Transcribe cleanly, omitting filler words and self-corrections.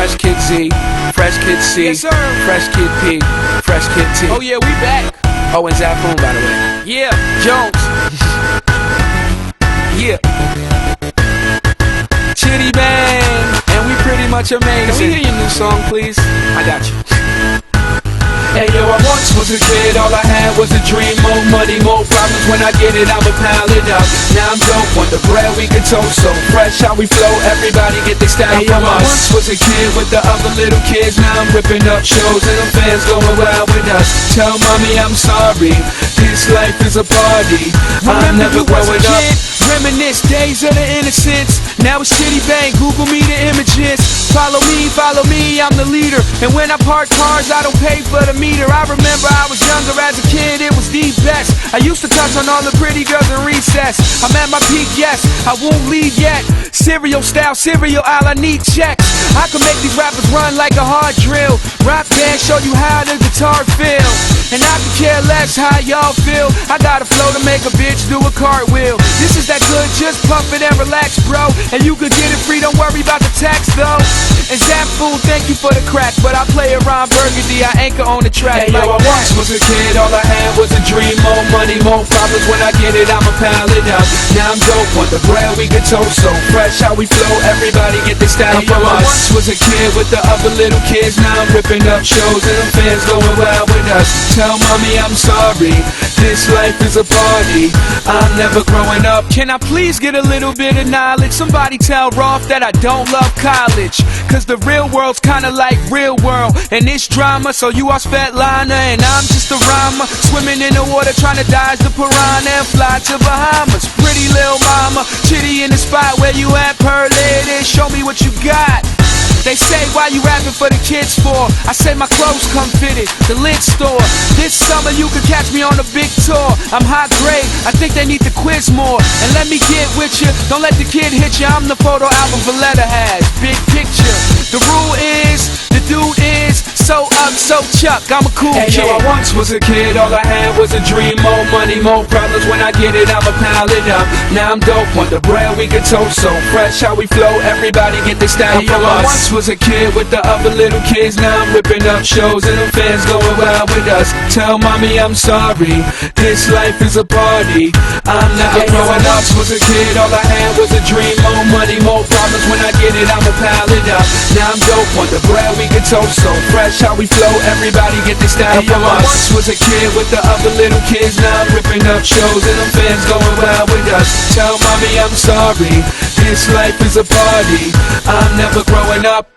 Fresh Kid Z, Fresh Kid C, Yes, sir. Fresh Kid P, Fresh Kid T. Oh yeah, we back. Oh, and Zafoon, by the way. Yeah, Jones. Yeah. Chitty Bang, and we pretty much amazing. Can we hear your new song, please? I got you. Hey yo, I once was a kid, all I had was a dream. More money, more problems, when I get it, I'ma pile it up. Now I'm dope, want the bread we can toast. So fresh how we flow, everybody get their style from us. I once was a kid with the other little kids. Now I'm ripping up shows and the fans going wild with us. Tell mommy I'm sorry, this life is a party. I'm never growing up. Reminisce days of the innocence. Now it's Chitty Bang, Google me the images. Follow me, I'm the leader. And when I park cars, I don't pay for the meter. I remember I was younger as a kid, it was the best. I used to touch on all the pretty girls in recess. I'm at my peak, yes, I won't leave yet. Cereal style, cereal aisle, I need checks. I can make these rappers run like a hard drill. Rap band, show you how the guitar feel. And I can care less how y'all feel. I got a flow to make a bitch do a cartwheel. This is that good, just pump it and relax, bro. And you can get it free, don't worry about the tax, though. And Zafoon, thank you for the crack, but I play around Burgundy, I anchor on the track. Hey yo, I once was a kid, all I had was a dream. More money, more problems, when I get it, I'ma pile it up. Now I'm dope, want the bread we can toast. So fresh how we flow, everybody get their style from us. I once was a kid with the other little kids. Now I'm ripping up shows and the fans going wild with us. Tell mommy I'm sorry, this life is a party. I'm never growing up. Can I please get a little bit of knowledge? Somebody tell Rolf that I don't love college, cause the real world's kinda like real world, and it's drama. So you are Svetlana and I'm just a rhymer, swimming in the water trying to dodge the piranha and fly to Bahamas. Pretty little mama, Chitty in the spot where you at, Pearl Lady, show me what you got. They say, why you rapping for the kids for? I say my clothes come fitted, the lid store. This summer you can catch me on a big tour. I'm high grade, I think they need to quiz more. And let me get with you, don't let the kid hit you. I'm the photo album Valletta has, big picture. The rule is, the dude is so up, so Chuck, I'm a cool kid. Yo, I once was a kid, all I had was a dream. More money, more problems, when I get it, I'ma pile it up. Now I'm dope, want the bread we can toast. So fresh how we flow, everybody get their style from us. I once was a kid with the other little kids. Now I'm ripping up shows and the fans going wild with us. Tell mommy I'm sorry, this life is a party. I'm never growing up. I once was a kid, all I had was a dream. More money, more problems, when I get it, I'ma pile it up. Now I'm dope, want the bread we can toast. So fresh how we flow, everybody get their style from us. I once was a kid with the other little kids. Now I'm ripping up shows and the fans going wild with us. Tell mommy I'm sorry, this life is a party. I'm never growing up.